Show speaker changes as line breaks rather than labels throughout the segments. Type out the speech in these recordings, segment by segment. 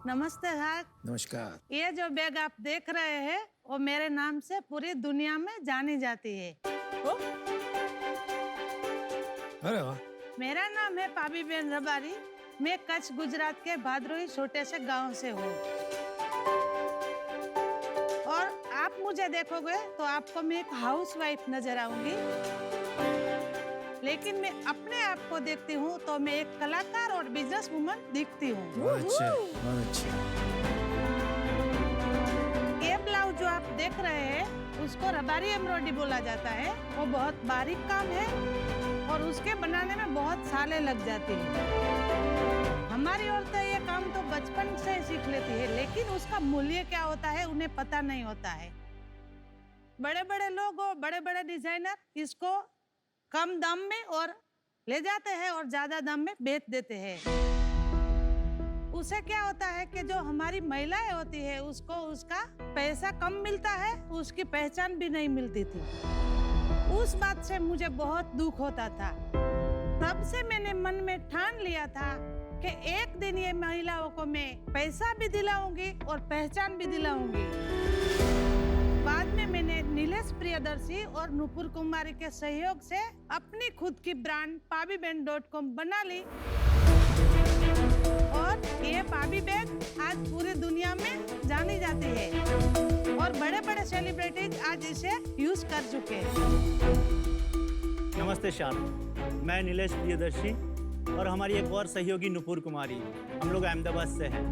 नमस्ते सर।
नमस्कार।
ये जो बैग आप देख रहे हैं वो मेरे नाम से पूरी दुनिया में जानी जाती है।
अरे वाह।
मेरा नाम है पाबीबेन रबारी। मैं कच्छ गुजरात के भादरोई छोटे से गांव से हूँ। और आप मुझे देखोगे तो आपको मैं एक हाउसवाइफ नजर आऊंगी, लेकिन मैं अपने आप को देखती हूँ तो मैं एक कलाकार और बिजनेस वुमन दिखती हूँ।
बहुत अच्छे, बहुत अच्छे।
ये ब्लाउज जो आप देख रहे हैं उसको रबारी एम्ब्रॉयडरी बोला जाता है। वो बहुत बारीक काम है और उसके बनाने में बहुत सालें लग जाती हैं। हमारी औरतें ये काम तो बचपन से सीख लेती है, लेकिन उसका मूल्य क्या होता है उन्हें पता नहीं होता है। बड़े बड़े लोग और बड़े बड़े डिजाइनर इसको कम दाम में और ले जाते हैं और ज्यादा दाम में बेच देते हैं। उसे क्या होता है कि जो हमारी महिलाएं होती है उसको उसका पैसा कम मिलता है, उसकी पहचान भी नहीं मिलती थी। उस बात से मुझे बहुत दुख होता था। तब से मैंने मन में ठान लिया था कि एक दिन ये महिलाओं को मैं पैसा भी दिलाऊंगी और पहचान भी दिलाऊंगी। बाद में मैंने नीलेश प्रियदर्शी और नुपुर कुमारी के सहयोग से अपनी खुद की ब्रांड pabiben.com बना ली और ये पाबी बैग आज पूरी दुनिया में जानी जाती है और बड़े बड़े सेलिब्रिटीज आज इसे यूज कर चुके हैं।
नमस्ते शाम, मैं नीलेश प्रियदर्शी और हमारी एक और सहयोगी नुपुर कुमारी, हम लोग अहमदाबाद से हैं।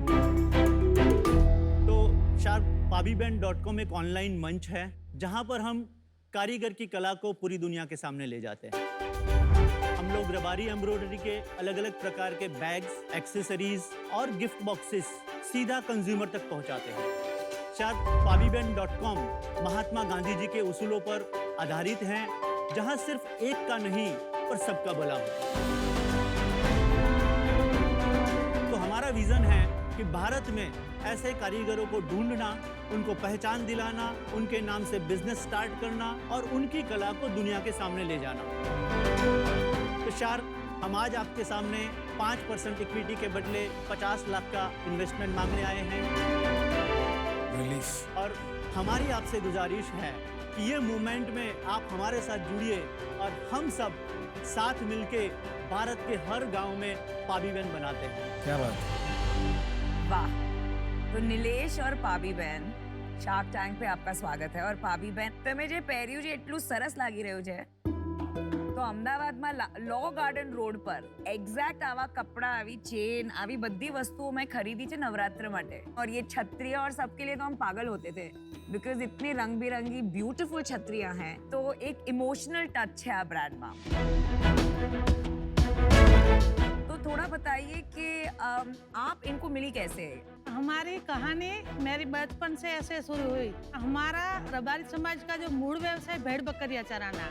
तो शार्प pabiben.com एक ऑनलाइन मंच है जहां पर हम कारीगर की कला को पूरी दुनिया के सामने ले जाते हैं। हम लोग रबारी एम्ब्रॉयडरी के अलग अलग प्रकार के बैग्स, एक्सेसरीज और गिफ्ट बॉक्सेस सीधा कंज्यूमर तक पहुंचाते हैं। शार्प pabiben.com महात्मा गांधी जी के उसूलों पर आधारित हैं, जहां सिर्फ एक का नहीं पर सबका भला हो। तो हमारा विजन है कि भारत में ऐसे कारीगरों को ढूंढना, उनको पहचान दिलाना, उनके नाम से बिजनेस स्टार्ट करना और उनकी कला को दुनिया के सामने ले जाना। तो शार्प हम आज आपके सामने 5% इक्विटी के बदले 50 लाख का इन्वेस्टमेंट मांगने आए हैं।
रिलीफ।
और हमारी आपसे गुजारिश है कि ये मूवमेंट में आप हमारे साथ जुड़िए और हम सब साथ मिलके भारत के हर गांव में पाबीबेन बनाते हैं।
क्या बात है।
वाह। तो नीलेश और પાબીબેન શાર્ક ટેન્ક पे आपका स्वागत है। और પાબીબેન તમે જે પહેર્યું છે એટલું સરસ લાગી રહ્યું છે। તો અમદાવાદમાં લો ગાર્ડન રોડ પર એક્ઝેક્ટ આવા કપડા, આવી ચેન, આવી બધી વસ્તુઓ મેં ખરીદી છે નવરાત્ર માટે। और ये छत्रियाँ और सबके लिए तो हम पागल होते थे बिकॉज इतनी रंग बिरंगी ब्यूटीफुल छत्रियाँ हैं। तो एक इमोशनल टच है आ ब्रांड में। तो थोड़ा बताइए कि आप इनको मिली कैसे?
हमारी कहानी मेरी बचपन से ऐसे शुरू हुई। हमारा रबारी समाज का जो मूल व्यवसाय भेड़ बकरियां चराना।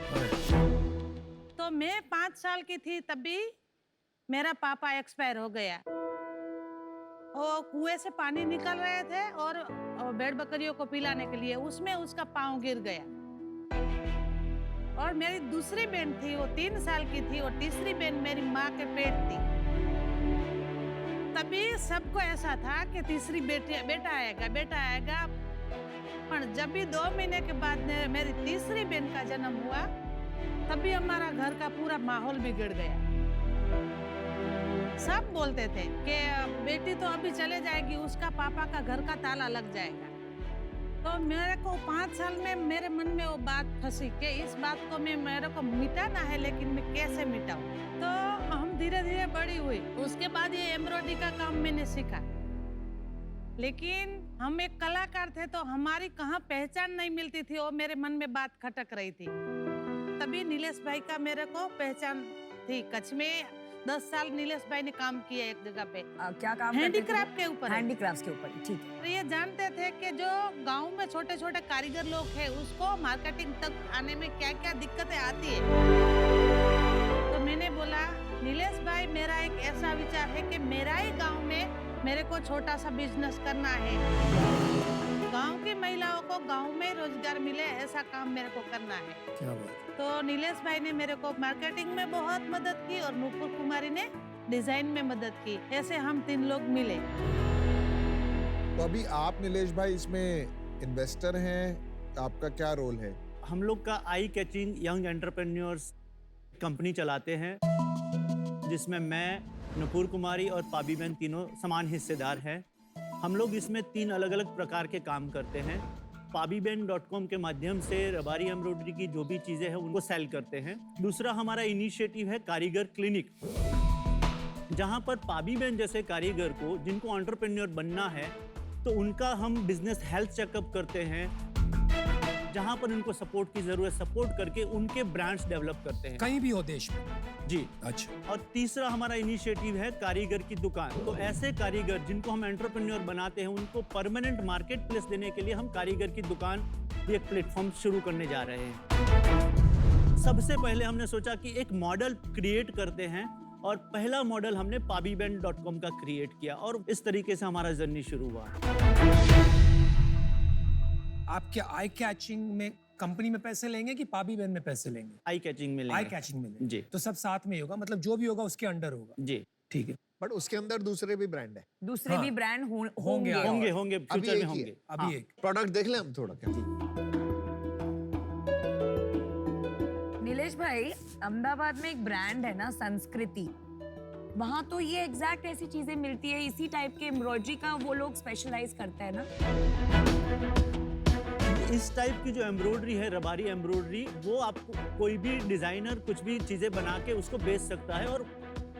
तो मैं 5 साल की थी तभी मेरा पापा एक्सपायर हो गया। वो कुएं से पानी निकल रहे थे और भेड़ बकरियों को पिलाने के लिए उसमें उसका पाँव गिर गया। और मेरी दूसरी बहन थी, वो 3 साल की थी और तीसरी बहन मेरी माँ के पेट थी। तभी सबको ऐसा था कि तीसरी बेटा आएगा। पर जब भी 2 महीने के बाद मेरी तीसरी बहन का जन्म हुआ तभी हमारा घर का पूरा माहौल बिगड़ गया। सब बोलते थे कि बेटी तो अभी चले जाएगी, उसका पापा का घर का ताला लग जाएगा। तो मेरे को 5 साल में मेरे मन में वो बात फंसी कि इस बात को मेरे को मिटाना है, लेकिन मैं कैसे मिटाऊं। तो हम धीरे धीरे बड़ी हुई। उसके बाद ये एम्ब्रॉयडरी का काम मैंने सीखा, लेकिन हम एक कलाकार थे तो हमारी कहाँ पहचान नहीं मिलती थी। वो मेरे मन में बात खटक रही थी। तभी नीलेश भाई का मेरे को पहचान थी। कच्छ में 10 साल नीलेश भाई ने काम किया एक जगह पे।
क्या काम?
हैंडीक्राफ्ट के ऊपर।
हैंडीक्राफ्ट के ऊपर, ठीक है।
ये जानते थे कि जो गांव में छोटे छोटे कारीगर लोग हैं उसको मार्केटिंग तक आने में क्या क्या दिक्कतें आती है। तो मैंने बोला नीलेश भाई, मेरा एक ऐसा विचार है कि मेरा ही गांव में मेरे को छोटा सा बिजनेस करना है। गांव की महिलाओं को गांव में रोजगार मिले, ऐसा काम मेरे को करना है।
क्या बात।
तो नीलेश भाई ने मेरे को मार्केटिंग में बहुत मदद की और नुपुर कुमारी ने डिजाइन में मदद की। ऐसे हम 3 लोग मिले।
तो अभी आप नीलेश भाई इसमें इन्वेस्टर हैं, आपका क्या रोल है?
हम लोग का eye catching young entrepreneurs company चलाते हैं, जिसमें मैं, नुपुर कुमारी और पाबी बहन तीनों समान हिस्सेदार हैं। हम लोग इसमें 3 अलग अलग प्रकार के काम करते हैं। pabiben.com के माध्यम से रबारी एम्ब्रॉयडरी की जो भी चीज़ें हैं उनको सेल करते हैं। दूसरा हमारा इनिशिएटिव है कारीगर क्लिनिक, जहां पर पाबी बहन जैसे कारीगर को जिनको एंटरप्रेन्योर बनना है तो उनका हम बिजनेस हेल्थ चेकअप करते हैं, जहां पर उनको सपोर्ट की जरूरत, सपोर्ट करके उनके ब्रांड्स डेवलप करते हैं
कहीं भी हो देश में।
जी।
अच्छा।
और तीसरा हमारा इनिशिएटिव है कारीगर की दुकान। तो ऐसे कारीगर जिनको हम एंटरप्रेन्योर बनाते हैं उनको परमानेंट मार्केट प्लेस देने के लिए हम कारीगर की दुकान भी एक प्लेटफॉर्म शुरू करने जा रहे हैं। सबसे पहले हमने सोचा कि एक मॉडल क्रिएट करते हैं और पहला मॉडल हमने pabiben.com का क्रिएट किया और इस तरीके से हमारा जर्नी शुरू हुआ।
आपके आई कैचिंग में कंपनी में पैसे लेंगे कि पाबी बहन में पैसे लेंगे?
आई कैचिंग में
आई
लेंगे।
कैचिंग में लेंगे।
जी
तो सब साथ में ही होगा, मतलब जो भी होगा उसके अंडर होगा।
जी
ठीक है।
बट उसके अंदर दूसरे भी ब्रांड है।
दूसरे
हाँ।
भी ब्रांड
होंगे,
होंगे
होंगे होंगे
अभी
फ्यूचर
एक
में
ही है।
होंगे।
अभी
हाँ।
एक
प्रोडक्ट देख लें हम थोड़ा क्या?
नीलेश भाई, अहमदाबाद में एक ब्रांड है ना, संस्कृति, वहाँ तो ये एग्जैक्ट ऐसी चीजें मिलती है, इसी टाइप के एम्ब्रॉयडरी का वो लोग स्पेशलाइज करते हैं ना।
इस टाइप की जो एम्ब्रॉयडरी है, रबारी एम्ब्रॉयडरी, वो आपको कोई भी डिजाइनर कुछ भी चीजें बना के उसको बेच सकता है और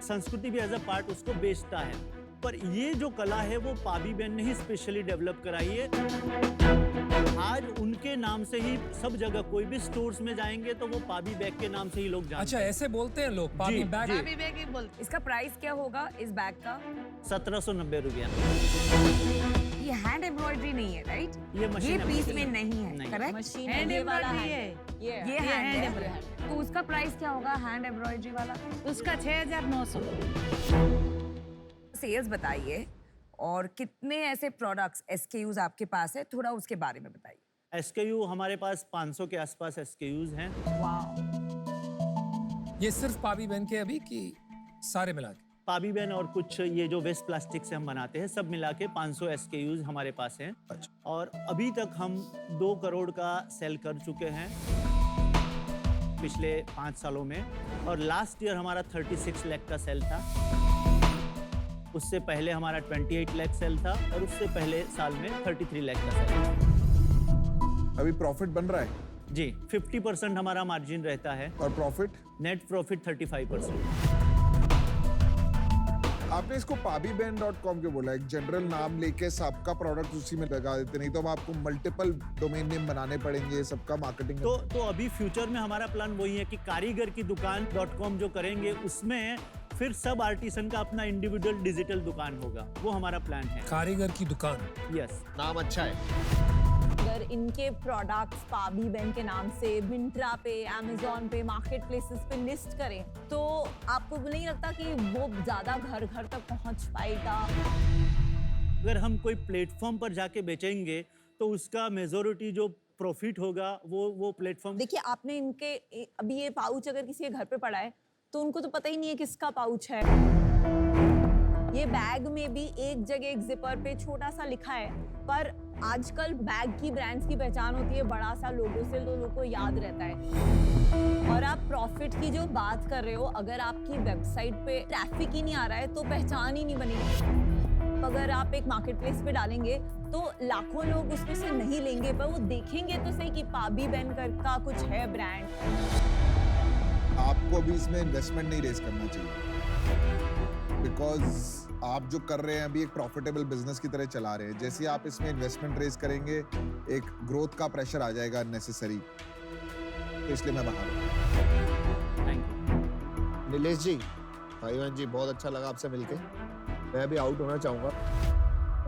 संस्कृति भी एज अ पार्ट उसको बेचता है। पर ये जो कला है वो पाबी बहन ने ही स्पेशली डेवलप कराई है। आज उनके नाम से ही सब जगह कोई भी स्टोर्स में जाएंगे तो वो पाबी बैग के नाम से ही लोग जानते
अच्छा, ऐसे बोलते हैं लोग पाबी
जी,
बैग?
जी।
पाबी बैग ही बोलते
इसका प्राइस क्या होगा इस बैग का?
हैं। 1790 रुपया।
ये हैंड एम्ब्रॉयडरी नहीं है, राइट?
ये मशीन
ये
है,
पीस
मशीन।
में नहीं है,
नहीं।
करेक्ट?
मशीन
हैंड
ये वाला
एम्ब्रॉयडरी है।
ये
hand
हैंड
embroidery।
है। तो उसका प्राइस क्या होगा हैंड एम्ब्रॉयडरी वाला?
उसका 6900।
सेल्स बताइए और कितने ऐसे प्रोडक्ट्स SKUs आपके पास है, थोड़ा उसके बारे में बताइए।
SKU हमारे पास 500 के आसपास SKUs हैं।
ये सिर्फ पाबी बहन के अभी कि सारे मिला के?
पाबी बहन और कुछ ये जो वेस्ट प्लास्टिक से हम बनाते हैं, सब मिला के 500 SKUs हमारे पास हैं। और अभी तक हम 2 करोड़ का सेल कर चुके हैं पिछले 5 सालों में, और लास्ट ईयर हमारा 36 लाख का सेल था। उससे पहले हमारा 28 लाख सेल था और उससे पहले साल में 33 लाख का सेल था।
अभी प्रॉफिट बन रहा है?
जी, 50% हमारा मार्जिन रहता है।
और प्रॉफिट?
Net profit 35%।
आपने इसको pabiben.com क्यों बोला? एक जनरल नाम लेके सबका प्रोडक्ट उसी में लगा देते, नहीं तो अब आपको मल्टीपल डोमेन नेम बनाने पड़ेंगे, सबका मार्केटिंग।
तो अभी फ्यूचर में हमारा प्लान वही है कि कारीगर की दुकान .com जो करेंगे उसमें फिर सब आर्टिसन का अपना इंडिविजुअल डिजिटल दुकान होगा, वो हमारा प्लान है।
कारीगर की दुकान।
यस,
नाम अच्छा है।
अगर इनके प्रोडक्ट्स पाबी बहन के नाम से मिंत्रा पे, अमेज़न पे, मार्केट प्लेसेस पे लिस्ट करें तो आपको नहीं लगता कि वो ज्यादा घर घर तक पहुंच पाएगा?
अगर हम कोई प्लेटफॉर्म पर जाके बेचेंगे तो उसका मेजोरिटी जो प्रॉफिट होगा वो प्लेटफॉर्म।
देखिए, आपने इनके अभी ये पाउच अगर किसी के घर पे पड़ा है तो उनको तो पता ही नहीं है किसका पाउच है। ये बैग में भी एक जगह एक जिपर पे छोटा सा लिखा है, पर आजकल बैग की ब्रांड्स की पहचान होती है बड़ा सा लोगो से, तो लोगों को याद रहता है। और आप प्रॉफिट की जो बात कर रहे हो, अगर आपकी वेबसाइट पे ट्रैफिक ही नहीं आ रहा है तो पहचान ही नहीं बनेगी। अगर आप एक मार्केट प्लेस पे डालेंगे तो लाखों लोग उसमें से नहीं लेंगे, पर वो देखेंगे तो सही कि पाबी बहन का कुछ है ब्रांड।
आपको अभी इसमें इन्वेस्टमेंट नहीं रेज करना चाहिए, बिकॉज आप जो कर रहे हैं अभी एक प्रॉफिटेबल बिजनेस की तरह चला रहे हैं। जैसे ही आप इसमें इन्वेस्टमेंट रेज करेंगे एक ग्रोथ का प्रेशर आ जाएगा अननेसेसरी, तो इसलिए मैं बाहर हूं।
Thank you.
नीलेश जी, भाईवान जी, बहुत अच्छा लगा आपसे मिलके। मैं भी आउट होना चाहूँगा,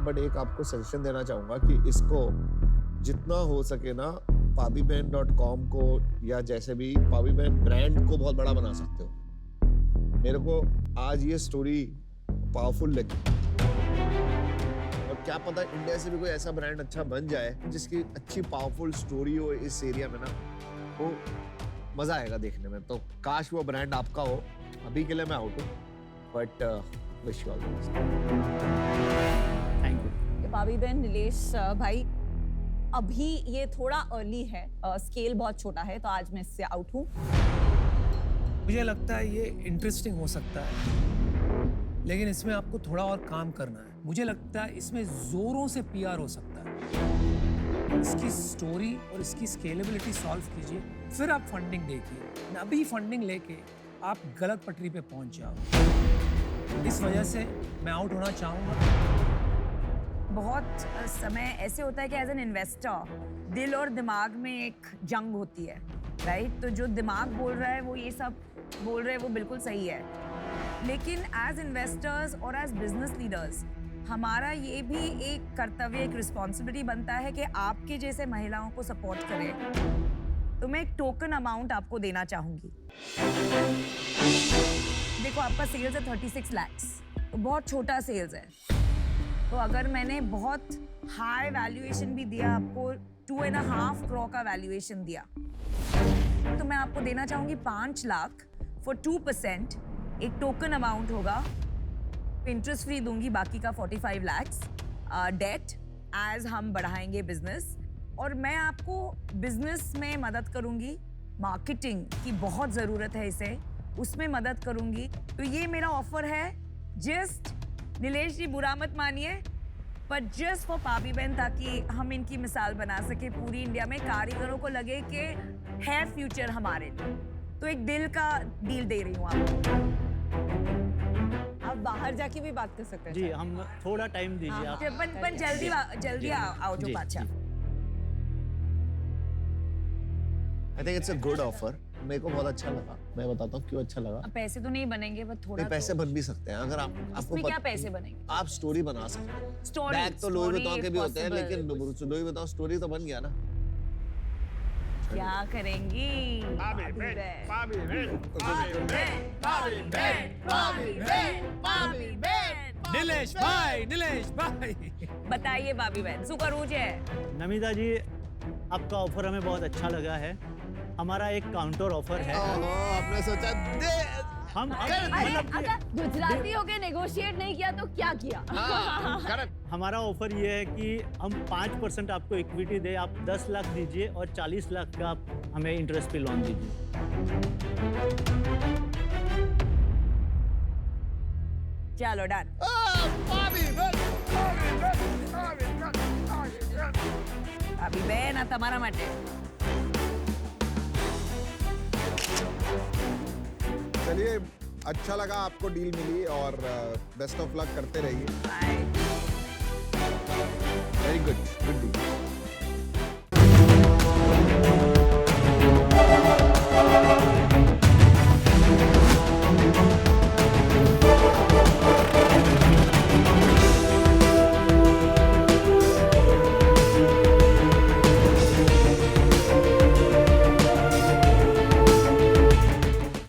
बट एक आपको सजेशन देना चाहूँगा कि इसको जितना हो सके ना pabiben.com को या जैसे भी पाबी बहन ब्रांड को बहुत बड़ा बना सकते हो। मेरे को आज ये स्टोरी पावरफुल लगी, और क्या पता इंडिया से भी कोई ऐसा ब्रांड अच्छा बन जाए जिसकी अच्छी पावरफुल स्टोरी हो इस एरिया में ना, तो मजा आएगा देखने में। तो काश वो ब्रांड आपका हो। अभी के लिए मैं आउट हूँ, but wish you all the best.
Thank you.
पाबी बहन, नीलेश भाई, अभी ये थोड़ा अर्ली है, स्केल बहुत छोटा है, तो आज मैं इससे आउट हूँ।
मुझे लगता है ये इंटरेस्टिंग हो सकता है, लेकिन इसमें आपको थोड़ा और काम करना है। मुझे लगता है इसमें जोरों से पीआर हो सकता है। इसकी स्टोरी और इसकी स्केलेबिलिटी सॉल्व कीजिए, फिर आप फंडिंग देखिए। अभी फंडिंग लेके आप गलत पटरी पे पहुंच जाओ। इस वजह से मैं आउट होना चाहूंगा।
बहुत समय ऐसे होता है कि एज एन इन्वेस्टर दिल और दिमाग में एक जंग होती है, राइट? तो जो दिमाग बोल रहा है वो ये सब बोल रहे हैं, वो बिल्कुल सही है, लेकिन एज इन्वेस्टर्स और एज बिजनेस लीडर्स हमारा ये भी एक कर्तव्य, एक रिस्पॉन्सिबिलिटी बनता है कि आपके जैसे महिलाओं को सपोर्ट करें। तो मैं एक टोकन अमाउंट आपको देना चाहूंगी। देखो, आपका सेल्स है 36 lakhs, तो बहुत छोटा सेल्स है। तो अगर मैंने बहुत हाई वैल्यूएशन भी दिया, आपको 2.5 करोड़ का वैल्यूएशन दिया, तो मैं आपको देना चाहूंगी 5 लाख फॉर 2%। एक टोकन अमाउंट होगा, इंटरेस्ट फ्री दूंगी, बाकी का 45 lakhs डेट एज हम बढ़ाएंगे बिजनेस। और मैं आपको बिजनेस में मदद करूंगी, मार्केटिंग की बहुत ज़रूरत है इसे, उसमें मदद करूंगी। तो ये मेरा ऑफर है। जस्ट नीलेश जी, बुरा मत मानिए, पर जस्ट फॉर पाबी बहन, ताकि हम इनकी मिसाल बना सके पूरी इंडिया में, कारीगरों को लगे कि है फ्यूचर हमारे लिए। तो एक दिल का डील दे रही हूँ आपको।
आप बाहर जाके भी बात कर सकते हैं।
जी, हम थोड़ा टाइम दीजिए आप।
पण जल्दी आओ जो
जी,
बादशाह।
जी।
I think it's a good offer. मेरे को बहुत अच्छा लगा। मैं बताता हूँ क्यों अच्छा लगा।
अब पैसे तो नहीं बनेंगे, पर थोड़ा
नहीं, पैसे
तो।
बन भी सकते हैं अगर आपको
इसमें क्या पैसे बनेंगे?
आप स्टोरी बना सकते हैं।
स्टोरी,
बैग तो लोई बताओ के भी होते हैं,
possible।
लेकिन लोई बताओ स्टोरी तो बन गया ना।
क्या करेंगी?
पाबी बहन, पाबी बहन, पाबी बहन,
पाबी बहन, पाबी बहन, पाबी बहन।
नीलेश भाई
बताइए पाबी बहन, શું કરવું છે?
नमिता जी, आपका ऑफर हमें बहुत अच्छा लगा है। हमारा एक काउंटर ऑफर है।
आपने सोचा दे
हम
अरे अगर गुजराती होके नेगोशिएट नहीं किया तो क्या किया?
हमारा ऑफर ये है कि हम 5% आपको इक्विटी दे, आप 10 लाख दीजिए और 40 लाख का आप हमें इंटरेस्ट पे लोन दीजिए।
चलो डन। પાબી બેન, આ તમારા માટે।
चलिए, अच्छा लगा आपको डील मिली और बेस्ट ऑफ लक करते रहिए।
बाय।
Very good deal.